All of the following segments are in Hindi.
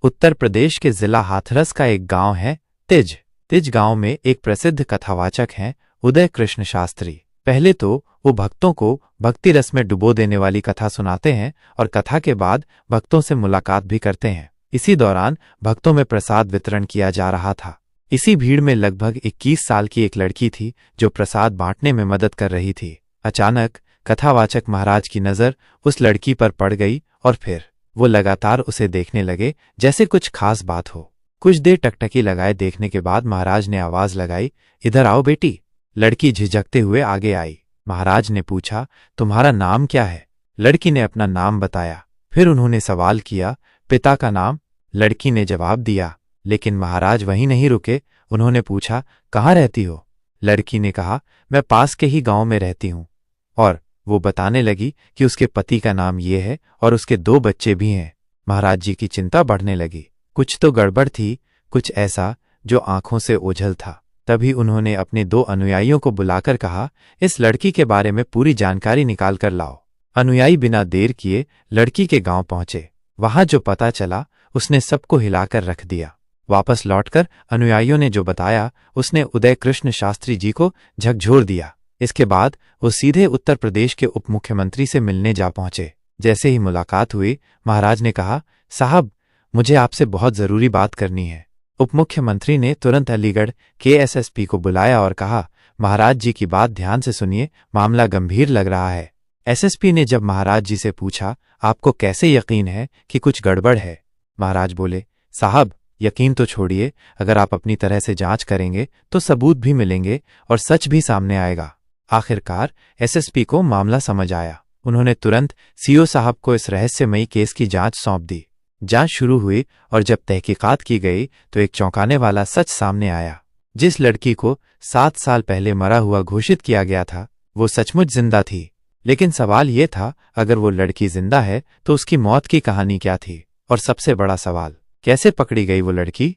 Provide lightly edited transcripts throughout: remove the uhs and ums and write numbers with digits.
उत्तर प्रदेश के जिला हाथरस का एक गांव है तिज। तिज गांव में एक प्रसिद्ध कथावाचक हैं उदय कृष्ण शास्त्री। पहले तो वो भक्तों को भक्ति रस में डुबो देने वाली कथा सुनाते हैं और कथा के बाद भक्तों से मुलाकात भी करते हैं। इसी दौरान भक्तों में प्रसाद वितरण किया जा रहा था। इसी भीड़ में लगभग 21 साल की एक लड़की थी जो प्रसाद बांटने में मदद कर रही थी। अचानक कथावाचक महाराज की नज़र उस लड़की पर पड़ गई और फिर वो लगातार उसे देखने लगे जैसे कुछ खास बात हो। कुछ देर टकटकी लगाए देखने के बाद महाराज ने आवाज लगाई, इधर आओ बेटी। लड़की झिझकते हुए आगे आई। महाराज ने पूछा, तुम्हारा नाम क्या है? लड़की ने अपना नाम बताया। फिर उन्होंने सवाल किया, पिता का नाम? लड़की ने जवाब दिया। लेकिन महाराज वहीं नहीं रुके। उन्होंने पूछा, कहाँ रहती हो? लड़की ने कहा, मैं पास के ही गांव में रहती हूँ। और वो बताने लगी कि उसके पति का नाम ये है और उसके 2 बच्चे भी हैं। महाराज जी की चिंता बढ़ने लगी। कुछ तो गड़बड़ थी, कुछ ऐसा जो आंखों से ओझल था। तभी उन्होंने अपने 2 अनुयायियों को बुलाकर कहा, इस लड़की के बारे में पूरी जानकारी निकाल कर लाओ। अनुयायी बिना देर किए लड़की के गांव पहुंचे। वहां जो पता चला उसने सबको हिलाकर रख दिया। वापस लौटकर अनुयायियों ने जो बताया उसने उदय कृष्ण शास्त्री जी को झकझोर दिया। इसके बाद वो सीधे उत्तर प्रदेश के उप मुख्यमंत्री से मिलने जा पहुंचे। जैसे ही मुलाकात हुई, महाराज ने कहा, साहब मुझे आपसे बहुत जरूरी बात करनी है। उप मुख्यमंत्री ने तुरंत अलीगढ़ के एसएसपी को बुलाया और कहा, महाराज जी की बात ध्यान से सुनिए, मामला गंभीर लग रहा है। एसएसपी ने जब महाराज जी से पूछा, आपको कैसे यकीन है कि कुछ गड़बड़ है? महाराज बोले, साहब यकीन तो छोड़िए, अगर आप अपनी तरह से जांच करेंगे तो सबूत भी मिलेंगे और सच भी सामने आएगा। आखिरकार एसएसपी को मामला समझ आया। उन्होंने तुरंत सीओ साहब को इस रहस्यमयी केस की जांच सौंप दी। जांच शुरू हुई और जब तहकीकात की गई तो एक चौंकाने वाला सच सामने आया। जिस लड़की को 7 साल पहले मरा हुआ घोषित किया गया था वो सचमुच जिंदा थी। लेकिन सवाल ये था, अगर वो लड़की जिंदा है तो उसकी मौत की कहानी क्या थी? और सबसे बड़ा सवाल, कैसे पकड़ी गई वो लड़की?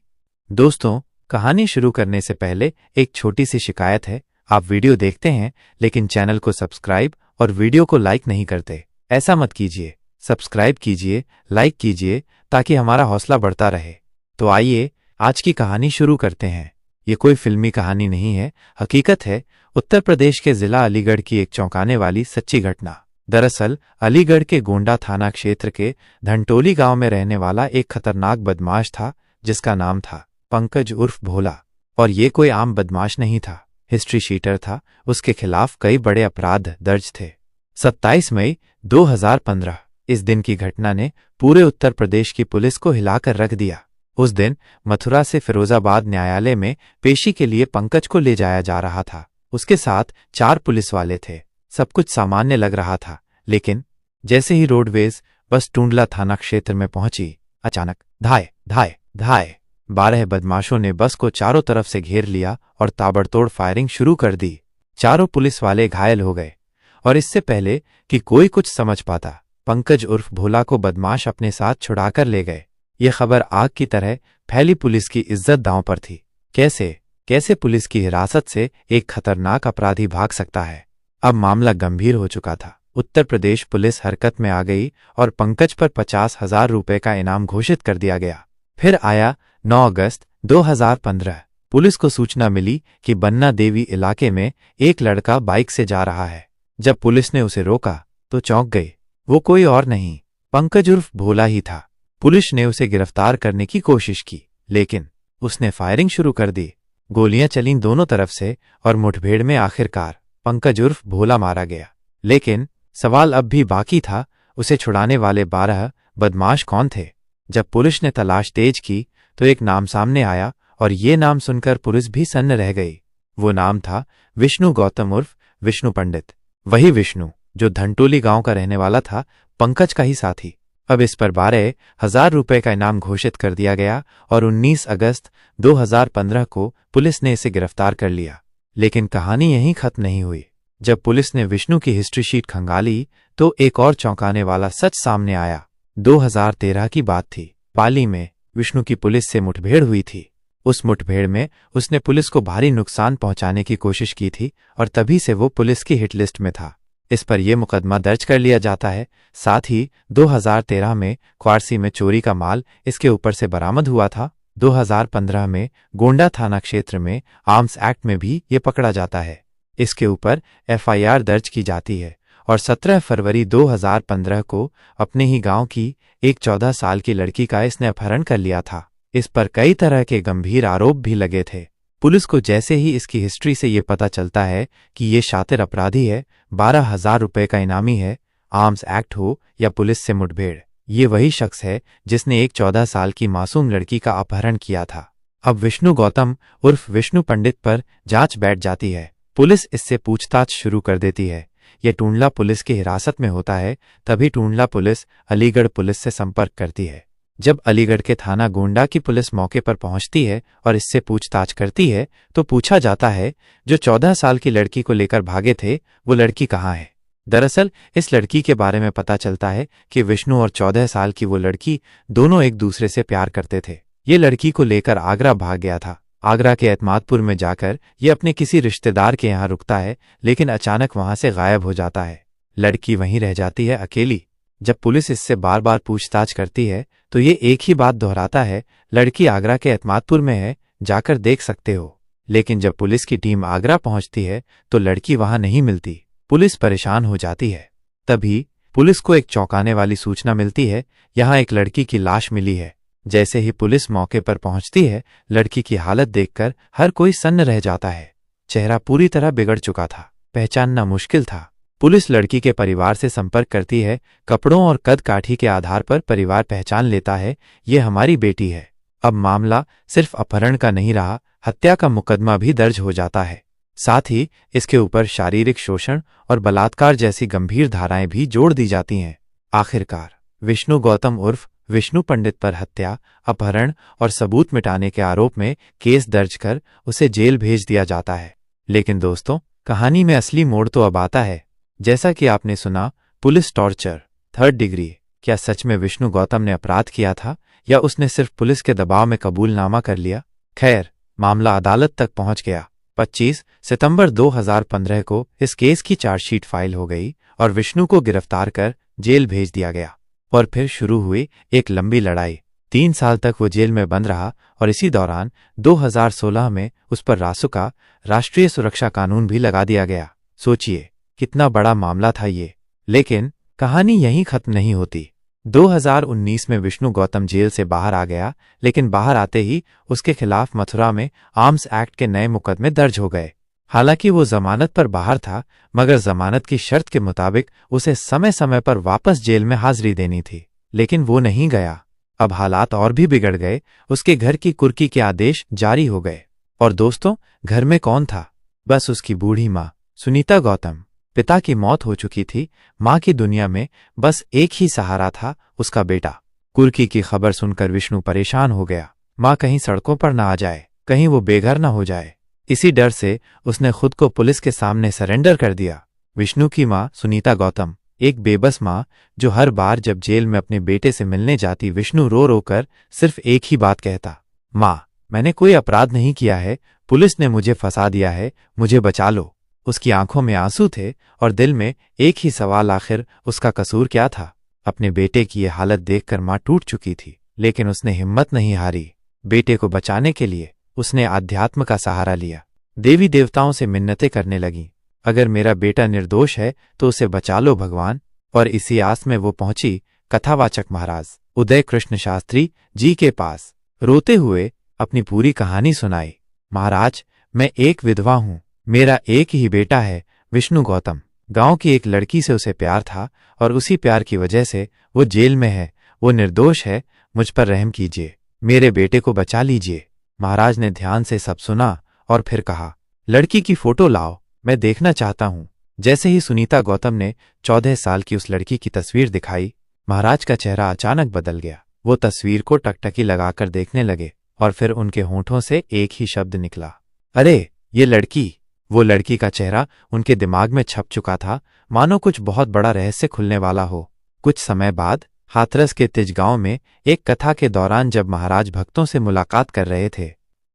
दोस्तों, कहानी शुरू करने से पहले एक छोटी सी शिकायत है। आप वीडियो देखते हैं लेकिन चैनल को सब्सक्राइब और वीडियो को लाइक नहीं करते। ऐसा मत कीजिए। सब्सक्राइब कीजिए, लाइक कीजिए ताकि हमारा हौसला बढ़ता रहे। तो आइए आज की कहानी शुरू करते हैं। ये कोई फिल्मी कहानी नहीं है, हकीकत है उत्तर प्रदेश के जिला अलीगढ़ की एक चौंकाने वाली सच्ची घटना। दरअसल अलीगढ़ के गोंडा थाना क्षेत्र के धनटोली गांव में रहने वाला एक खतरनाक बदमाश था जिसका नाम था पंकज उर्फ भोला। और ये कोई आम बदमाश नहीं था, हिस्ट्री शीटर था। उसके खिलाफ कई बड़े अपराध दर्ज थे। 27 मई 2015 इस दिन की घटना ने पूरे उत्तर प्रदेश की पुलिस को हिलाकर रख दिया। उस दिन मथुरा से फिरोजाबाद न्यायालय में पेशी के लिए पंकज को ले जाया जा रहा था। उसके साथ 4 पुलिस वाले थे। सब कुछ सामान्य लग रहा था, लेकिन जैसे ही रोडवेज बस टूंडला थाना क्षेत्र में पहुंची, अचानक धाय धाय धाय 12 बदमाशों ने बस को चारों तरफ से घेर लिया और ताबड़तोड़ फायरिंग शुरू कर दी। चारों पुलिस वाले घायल हो गए और इससे पहले कि कोई कुछ समझ पाता, पंकज उर्फ भोला को बदमाश अपने साथ छुड़ाकर ले गए। ये खबर आग की तरह फैली। पुलिस की इज्जत दांव पर थी। कैसे पुलिस की हिरासत से एक खतरनाक अपराधी भाग सकता है? अब मामला गंभीर हो चुका था। उत्तर प्रदेश पुलिस हरकत में आ गई और पंकज पर 50,000 रुपए का इनाम घोषित कर दिया गया। फिर आया 9 अगस्त 2015। पुलिस को सूचना मिली कि बन्ना देवी इलाके में एक लड़का बाइक से जा रहा है। जब पुलिस ने उसे रोका तो चौंक गई। वो कोई और नहीं, पंकज उर्फ भोला ही था। पुलिस ने उसे गिरफ्तार करने की कोशिश की, लेकिन उसने फायरिंग शुरू कर दी। गोलियां चलीं दोनों तरफ से और मुठभेड़ में आखिरकार पंकज उर्फ भोला मारा गया। लेकिन सवाल अब भी बाकी था, उसे छुड़ाने वाले 12 बदमाश कौन थे? जब पुलिस ने तलाश तेज की तो एक नाम सामने आया और ये नाम सुनकर पुलिस भी सन्न रह गई। वो नाम था विष्णु गौतम उर्फ विष्णु पंडित। वही विष्णु जो धनटोली गांव का रहने वाला था, पंकज का ही साथी। अब इस पर 12,000 रुपए का इनाम घोषित कर दिया गया और 19 अगस्त 2015 को पुलिस ने इसे गिरफ्तार कर लिया। लेकिन कहानी यहीं खत्म नहीं हुई। जब पुलिस ने विष्णु की हिस्ट्री शीट खंगाली तो एक और चौंकाने वाला सच सामने आया। 2013 की बात थी। पाली में विष्णु की पुलिस से मुठभेड़ हुई थी। उस मुठभेड़ में उसने पुलिस को भारी नुकसान पहुंचाने की कोशिश की थी और तभी से वो पुलिस की हिट लिस्ट में था। इस पर यह मुकदमा दर्ज कर लिया जाता है। साथ ही 2013 में क्वारसी में चोरी का माल इसके ऊपर से बरामद हुआ था। 2015 में गोंडा थाना क्षेत्र में आर्म्स एक्ट में भी ये पकड़ा जाता है। इसके ऊपर एफआईआर दर्ज की जाती है और 17 फरवरी 2015 को अपने ही गांव की एक 14 साल की लड़की का इसने अपहरण कर लिया था। इस पर कई तरह के गंभीर आरोप भी लगे थे। पुलिस को जैसे ही इसकी हिस्ट्री से ये पता चलता है कि ये शातिर अपराधी है, 12,000 रुपये का इनामी है, आर्म्स एक्ट हो या पुलिस से मुठभेड़, ये वही शख्स है जिसने एक 14 साल की मासूम लड़की का अपहरण किया था। अब विष्णु गौतम उर्फ विष्णु पंडित पर जांच बैठ जाती है। पुलिस इससे पूछताछ शुरू कर देती है। यह टूंडला पुलिस की हिरासत में होता है। तभी टूंडला पुलिस अलीगढ़ पुलिस से संपर्क करती है। जब अलीगढ़ के थाना गोंडा की पुलिस मौके पर पहुंचती है और इससे पूछताछ करती है तो पूछा जाता है, जो 14 साल की लड़की को लेकर भागे थे वो लड़की कहाँ है। दरअसल इस लड़की के बारे में पता चलता है कि विष्णु और 14 साल की वो लड़की दोनों एक दूसरे से प्यार करते थे। ये लड़की को लेकर आगरा भाग गया था। आगरा के एतमादपुर में जाकर ये अपने किसी रिश्तेदार के यहाँ रुकता है, लेकिन अचानक वहां से गायब हो जाता है। लड़की वहीं रह जाती है अकेली। जब पुलिस इससे बार बार पूछताछ करती है तो ये एक ही बात दोहराता है, लड़की आगरा के एतमादपुर में है, जाकर देख सकते हो। लेकिन जब पुलिस की टीम आगरा पहुंचती है तो लड़की वहां नहीं मिलती। पुलिस परेशान हो जाती है। तभी पुलिस को एक चौंकाने वाली सूचना मिलती है, यहाँ एक लड़की की लाश मिली है। जैसे ही पुलिस मौके पर पहुंचती है, लड़की की हालत देखकर हर कोई सन्न रह जाता है। चेहरा पूरी तरह बिगड़ चुका था, पहचानना मुश्किल था। पुलिस लड़की के परिवार से संपर्क करती है। कपड़ों और कद काठी के आधार पर परिवार पहचान लेता है, ये हमारी बेटी है। अब मामला सिर्फ अपहरण का नहीं रहा, हत्या का मुकदमा भी दर्ज हो जाता है। साथ ही इसके ऊपर शारीरिक शोषण और बलात्कार जैसी गंभीर धाराएं भी जोड़ दी जाती हैं। आखिरकार विष्णु गौतम उर्फ विष्णु पंडित पर हत्या, अपहरण और सबूत मिटाने के आरोप में केस दर्ज कर उसे जेल भेज दिया जाता है। लेकिन दोस्तों, कहानी में असली मोड़ तो अब आता है। जैसा कि आपने सुना, पुलिस टॉर्चर, 3rd डिग्री। क्या सच में विष्णु गौतम ने अपराध किया था या उसने सिर्फ पुलिस के दबाव में कबूलनामा कर लिया? खैर, मामला अदालत तक पहुंच गया। 25 सितंबर 2015 को इस केस की चार्जशीट फाइल हो गई और विष्णु को गिरफ्तार कर जेल भेज दिया गया। और फिर शुरू हुई एक लंबी लड़ाई। 3 साल तक वो जेल में बंद रहा और इसी दौरान 2016 में उस पर रासुका, राष्ट्रीय सुरक्षा कानून भी लगा दिया गया। सोचिए कितना बड़ा मामला था ये। लेकिन कहानी यहीं खत्म नहीं होती। 2019 में विष्णु गौतम जेल से बाहर आ गया, लेकिन बाहर आते ही उसके खिलाफ मथुरा में आर्म्स एक्ट के नए मुकदमे दर्ज हो गए। हालांकि वो जमानत पर बाहर था, मगर जमानत की शर्त के मुताबिक उसे समय समय पर वापस जेल में हाजिरी देनी थी, लेकिन वो नहीं गया। अब हालात और भी बिगड़ गए। उसके घर की कुर्की के आदेश जारी हो गए। और दोस्तों, घर में कौन था? बस उसकी बूढ़ी माँ सुनीता गौतम। पिता की मौत हो चुकी थी। माँ की दुनिया में बस एक ही सहारा था, उसका बेटा। कुर्की की खबर सुनकर विष्णु परेशान हो गया। माँ कहीं सड़कों पर ना आ जाए, कहीं वो बेघर ना हो जाए। इसी डर से उसने खुद को पुलिस के सामने सरेंडर कर दिया। विष्णु की माँ सुनीता गौतम, एक बेबस माँ जो हर बार जब जेल में अपने बेटे से मिलने जाती, विष्णु रो रो कर सिर्फ एक ही बात कहता, माँ, मैंने कोई अपराध नहीं किया है, पुलिस ने मुझे फंसा दिया है, मुझे बचा लो। उसकी आंखों में आंसू थे और दिल में एक ही सवाल, आखिर उसका कसूर क्या था? अपने बेटे की ये हालत देखकर माँ टूट चुकी थी, लेकिन उसने हिम्मत नहीं हारी। बेटे को बचाने के लिए उसने आध्यात्म का सहारा लिया। देवी देवताओं से मिन्नतें करने लगी, अगर मेरा बेटा निर्दोष है तो उसे बचा लो भगवान। और इसी आस में वो पहुंची कथावाचक महाराज उदय कृष्ण शास्त्री जी के पास। रोते हुए अपनी पूरी कहानी सुनाई। महाराज, मैं एक विधवा हूं, मेरा एक ही बेटा है विष्णु गौतम। गांव की एक लड़की से उसे प्यार था और उसी प्यार की वजह से वो जेल में है। वो निर्दोष है, मुझ पर रहम कीजिए, मेरे बेटे को बचा लीजिए। महाराज ने ध्यान से सब सुना और फिर कहा, लड़की की फोटो लाओ, मैं देखना चाहता हूं। जैसे ही सुनीता गौतम ने 14 साल की उस लड़की की तस्वीर दिखाई, महाराज का चेहरा अचानक बदल गया। वो तस्वीर को टकटकी लगाकर देखने लगे और फिर उनके होंठों से एक ही शब्द निकला, अरे ये लड़की। वो लड़की का चेहरा उनके दिमाग में छप चुका था, मानो कुछ बहुत बड़ा रहस्य खुलने वाला हो। कुछ समय बाद हाथरस के तिज गांव में एक कथा के दौरान जब महाराज भक्तों से मुलाकात कर रहे थे,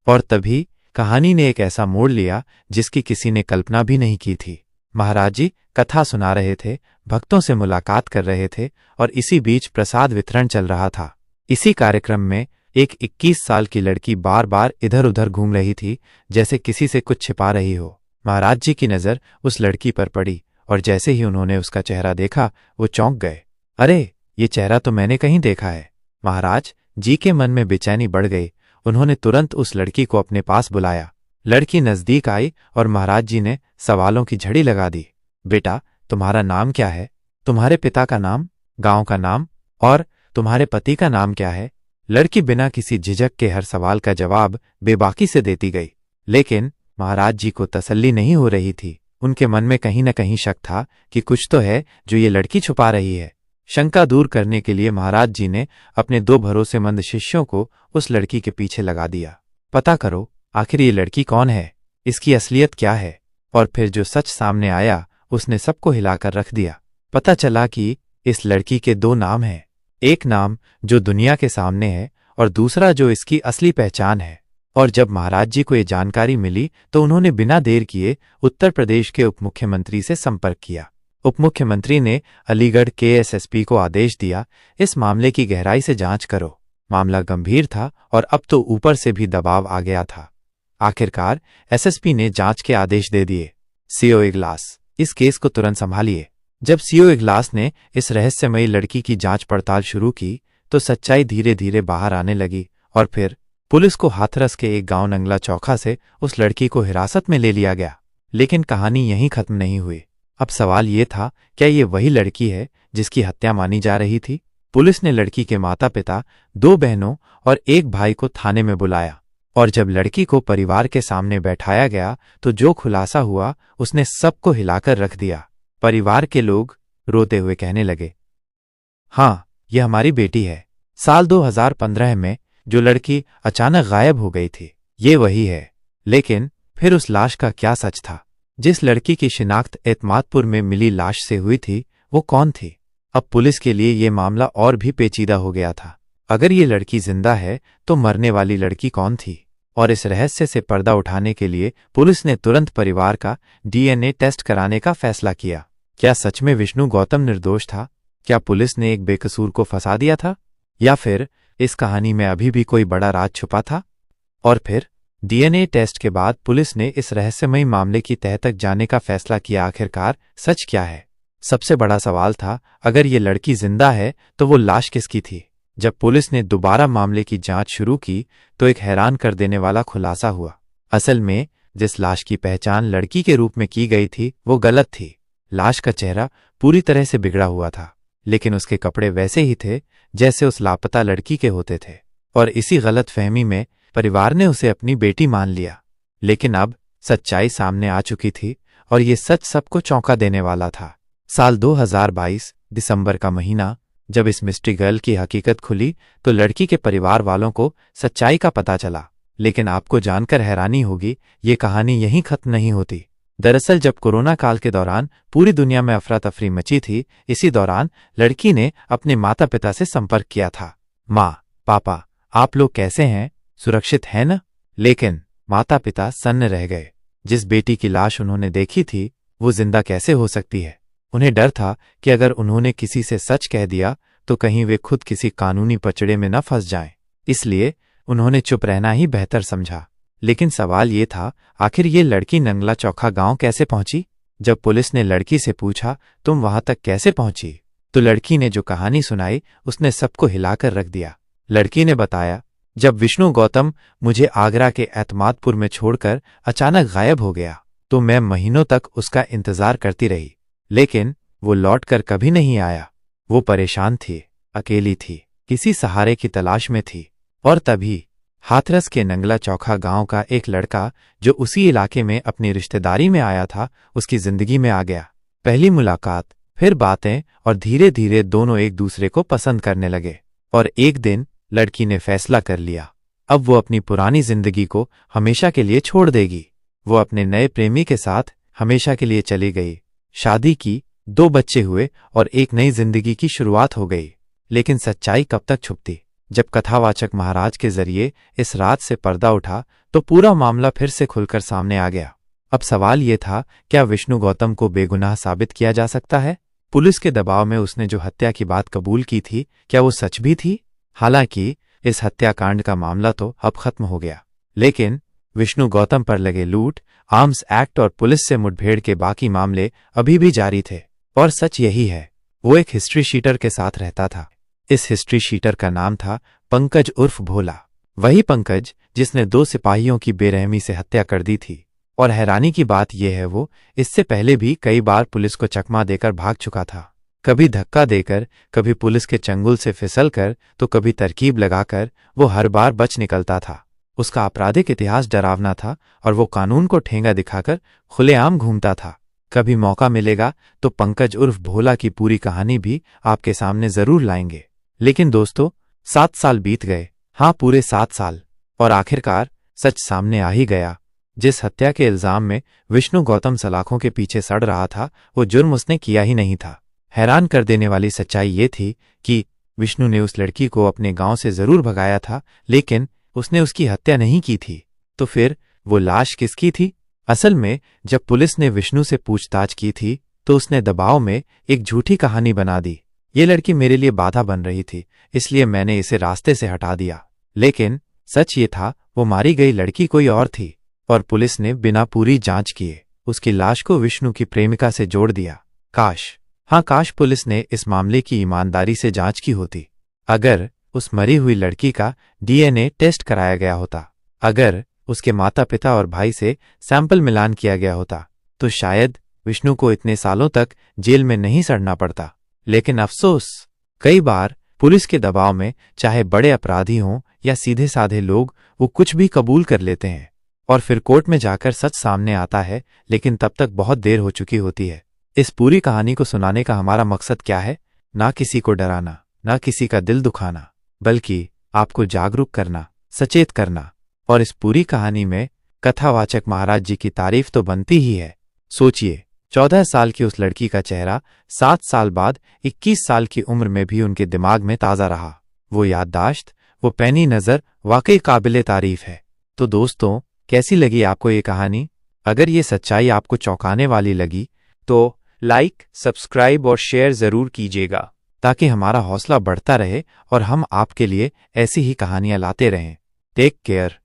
और तभी कहानी ने एक ऐसा मोड़ लिया जिसकी किसी ने कल्पना भी नहीं की थी। महाराज जी कथा सुना रहे थे, भक्तों से मुलाकात कर रहे थे और इसी बीच प्रसाद वितरण चल रहा था। इसी कार्यक्रम में एक 21 साल की लड़की बार बार इधर उधर घूम रही थी, जैसे किसी से कुछ छिपा रही हो। महाराज जी की नजर उस लड़की पर पड़ी और जैसे ही उन्होंने उसका चेहरा देखा वो चौंक गए। अरे, ये चेहरा तो मैंने कहीं देखा है। महाराज जी के मन में बेचैनी बढ़ गई। उन्होंने तुरंत उस लड़की को अपने पास बुलाया। लड़की नजदीक आई और महाराज जी ने सवालों की झड़ी लगा दी। बेटा, तुम्हारा नाम क्या है? तुम्हारे पिता का नाम, गांव का नाम और तुम्हारे पति का नाम क्या है? लड़की बिना किसी झिझक के हर सवाल का जवाब बेबाकी से देती गई। लेकिन महाराज जी को तसल्ली नहीं हो रही थी। उनके मन में कहीं न कहीं शक था कि कुछ तो है जो ये लड़की छुपा रही है। शंका दूर करने के लिए महाराज जी ने अपने 2 भरोसेमंद शिष्यों को उस लड़की के पीछे लगा दिया। पता करो, आखिर ये लड़की कौन है, इसकी असलियत क्या है। और फिर जो सच सामने आया उसने सबको हिलाकर रख दिया। पता चला कि इस लड़की के 2 नाम हैं। एक नाम जो दुनिया के सामने है और दूसरा जो इसकी असली पहचान है। और जब महाराज जी को ये जानकारी मिली तो उन्होंने बिना देर किए उत्तर प्रदेश के उप मुख्यमंत्री से संपर्क किया। उप मुख्यमंत्री ने अलीगढ़ के एसएसपी को आदेश दिया, इस मामले की गहराई से जांच करो। मामला गंभीर था और अब तो ऊपर से भी दबाव आ गया था। आखिरकार एसएसपी ने जांच के आदेश दे दिए। सीओ इगलास, इस केस को तुरंत संभालिए। जब सीओ इगलास ने इस रहस्यमयी लड़की की जांच पड़ताल शुरू की तो सच्चाई धीरे धीरे बाहर आने लगी और फिर पुलिस को हाथरस के एक गांव नंगला चौखा से उस लड़की को हिरासत में ले लिया गया। लेकिन कहानी यहीं खत्म नहीं हुई। अब सवाल ये था, क्या ये वही लड़की है जिसकी हत्या मानी जा रही थी? पुलिस ने लड़की के माता पिता, 2 बहनों और 1 भाई को थाने में बुलाया और जब लड़की को परिवार के सामने बैठाया गया तो जो खुलासा हुआ उसने सबको हिलाकर रख दिया। परिवार के लोग रोते हुए कहने लगे, हाँ, यह हमारी बेटी है। साल 2015 में जो लड़की अचानक गायब हो गई थी, ये वही है। लेकिन फिर उस लाश का क्या सच था? जिस लड़की की शिनाख्त एतमादपुर में मिली लाश से हुई थी, वो कौन थी? अब पुलिस के लिए ये मामला और भी पेचीदा हो गया था। अगर ये लड़की जिंदा है तो मरने वाली लड़की कौन थी? और इस रहस्य से पर्दा उठाने के लिए पुलिस ने तुरंत परिवार का डीएनए टेस्ट कराने का फैसला किया। क्या सच में विष्णु गौतम निर्दोष था? क्या पुलिस ने एक बेकसूर को फंसा दिया था? या फिर इस कहानी में अभी भी कोई बड़ा राज छुपा था? और फिर डीएनए टेस्ट के बाद पुलिस ने इस रहस्यमयी मामले की तह तक जाने का फैसला किया। आखिरकार सच क्या है? सबसे बड़ा सवाल था, अगर ये लड़की जिंदा है तो वो लाश किसकी थी? जब पुलिस ने दोबारा मामले की जांच शुरू की तो एक हैरान कर देने वाला खुलासा हुआ। असल में जिस लाश की पहचान लड़की के रूप में की गई थी वो गलत थी। लाश का चेहरा पूरी तरह से बिगड़ा हुआ था, लेकिन उसके कपड़े वैसे ही थे जैसे उस लापता लड़की के होते थे। और इसी गलत फहमी में परिवार ने उसे अपनी बेटी मान लिया। लेकिन अब सच्चाई सामने आ चुकी थी और ये सच सबको चौंका देने वाला था। साल 2022 दिसंबर का महीना, जब इस मिस्ट्री गर्ल की हकीकत खुली तो लड़की के परिवार वालों को सच्चाई का पता चला। लेकिन आपको जानकर हैरानी होगी, ये कहानी यहीं खत्म नहीं होती। दरअसल जब कोरोना काल के दौरान पूरी दुनिया में अफरा तफरी मची थी, इसी दौरान लड़की ने अपने माता पिता से संपर्क किया था। माँ, पापा, आप लोग कैसे हैं? सुरक्षित हैं न? लेकिन माता पिता सन्न रह गए। जिस बेटी की लाश उन्होंने देखी थी वो जिंदा कैसे हो सकती है? उन्हें डर था कि अगर उन्होंने किसी से सच कह दिया तो कहीं वे खुद किसी कानूनी पचड़े में न फंस जाएं। इसलिए उन्होंने चुप रहना ही बेहतर समझा। लेकिन सवाल ये था, आखिर ये लड़की नंगला चौखा गांव कैसे पहुंची? जब पुलिस ने लड़की से पूछा, तुम वहां तक कैसे पहुंची, तो लड़की ने जो कहानी सुनाई उसने सबको हिलाकर रख दिया। लड़की ने बताया, जब विष्णु गौतम मुझे आगरा के एतमादपुर में छोड़कर अचानक गायब हो गया तो मैं महीनों तक उसका इंतजार करती रही, लेकिन वो लौटकर कभी नहीं आया। वो परेशान थी, अकेली थी, किसी सहारे की तलाश में थी। और तभी हाथरस के नंगला चौखा गांव का एक लड़का जो उसी इलाके में अपनी रिश्तेदारी में आया था, उसकी जिंदगी में आ गया। पहली मुलाकात, फिर बातें और धीरे धीरे दोनों एक दूसरे को पसंद करने लगे। और एक दिन लड़की ने फैसला कर लिया, अब वो अपनी पुरानी जिंदगी को हमेशा के लिए छोड़ देगी। वो अपने नए प्रेमी के साथ हमेशा के लिए चली गई, शादी की, 2 बच्चे हुए और एक नई जिंदगी की शुरुआत हो गई। लेकिन सच्चाई कब तक छुपती? जब कथावाचक महाराज के जरिए इस रात से पर्दा उठा तो पूरा मामला फिर से खुलकर सामने आ गया। अब सवाल ये था, क्या विष्णु गौतम को बेगुनाह साबित किया जा सकता है? पुलिस के दबाव में उसने जो हत्या की बात कबूल की थी, क्या वो सच भी थी? हालांकि इस हत्याकांड का मामला तो अब खत्म हो गया, लेकिन विष्णु गौतम पर लगे लूट, आर्म्स एक्ट और पुलिस से मुठभेड़ के बाकी मामले अभी भी जारी थे। और सच यही है, वो एक हिस्ट्री शीटर के साथ रहता था। इस हिस्ट्री शीटर का नाम था पंकज उर्फ भोला। वही पंकज जिसने 2 सिपाहियों की बेरहमी से हत्या कर दी थी। और हैरानी की बात यह है, वो इससे पहले भी कई बार पुलिस को चकमा देकर भाग चुका था। कभी धक्का देकर, कभी पुलिस के चंगुल से फिसलकर, तो कभी तरकीब लगाकर वो हर बार बच निकलता था। उसका आपराधिक इतिहास डरावना था और वो कानून को ठेंगा दिखाकर खुलेआम घूमता था। कभी मौका मिलेगा तो पंकज उर्फ भोला की पूरी कहानी भी आपके सामने जरूर लाएंगे। लेकिन दोस्तों, 7 साल बीत गए, हाँ पूरे 7 साल, और आखिरकार सच सामने आ ही गया। जिस हत्या के इल्जाम में विष्णु गौतम सलाखों के पीछे सड़ रहा था, वो जुर्म उसने किया ही नहीं था। हैरान कर देने वाली सच्चाई ये थी कि विष्णु ने उस लड़की को अपने गांव से जरूर भगाया था, लेकिन उसने उसकी हत्या नहीं की थी। तो फिर वो लाश किसकी थी? असल में जब पुलिस ने विष्णु से पूछताछ की थी, तो उसने दबाव में एक झूठी कहानी बना दी। ये लड़की मेरे लिए बाधा बन रही थी, इसलिए मैंने इसे रास्ते से हटा दिया। लेकिन सच ये था, वो मारी गई लड़की कोई और थी, और पुलिस ने बिना पूरी जांच किए उसकी लाश को विष्णु की प्रेमिका से जोड़ दिया। काश पुलिस ने इस मामले की ईमानदारी से जांच की होती। अगर उस मरी हुई लड़की का डीएनए टेस्ट कराया गया होता, अगर उसके माता पिता और भाई से सैंपल मिलान किया गया होता, तो शायद विष्णु को इतने सालों तक जेल में नहीं सड़ना पड़ता। लेकिन अफसोस, कई बार पुलिस के दबाव में चाहे बड़े अपराधी हों या सीधे साधे लोग, वो कुछ भी कबूल कर लेते हैं और फिर कोर्ट में जाकर सच सामने आता है, लेकिन तब तक बहुत देर हो चुकी होती है। इस पूरी कहानी को सुनाने का हमारा मकसद क्या है? ना किसी को डराना, ना किसी का दिल दुखाना, बल्कि आपको जागरूक करना, सचेत करना। और इस पूरी कहानी में कथावाचक महाराज जी की तारीफ तो बनती ही है। सोचिए, 14 साल की उस लड़की का चेहरा 7 साल बाद 21 साल की उम्र में भी उनके दिमाग में ताज़ा रहा। वो याददाश्त, वो पैनी नज़र वाकई काबिले तारीफ है। तो दोस्तों, कैसी लगी आपको ये कहानी? अगर ये सच्चाई आपको चौंकाने वाली लगी तो लाइक, सब्सक्राइब और शेयर ज़रूर कीजिएगा, ताकि हमारा हौसला बढ़ता रहे और हम आपके लिए ऐसी ही कहानियां लाते रहें। Take care.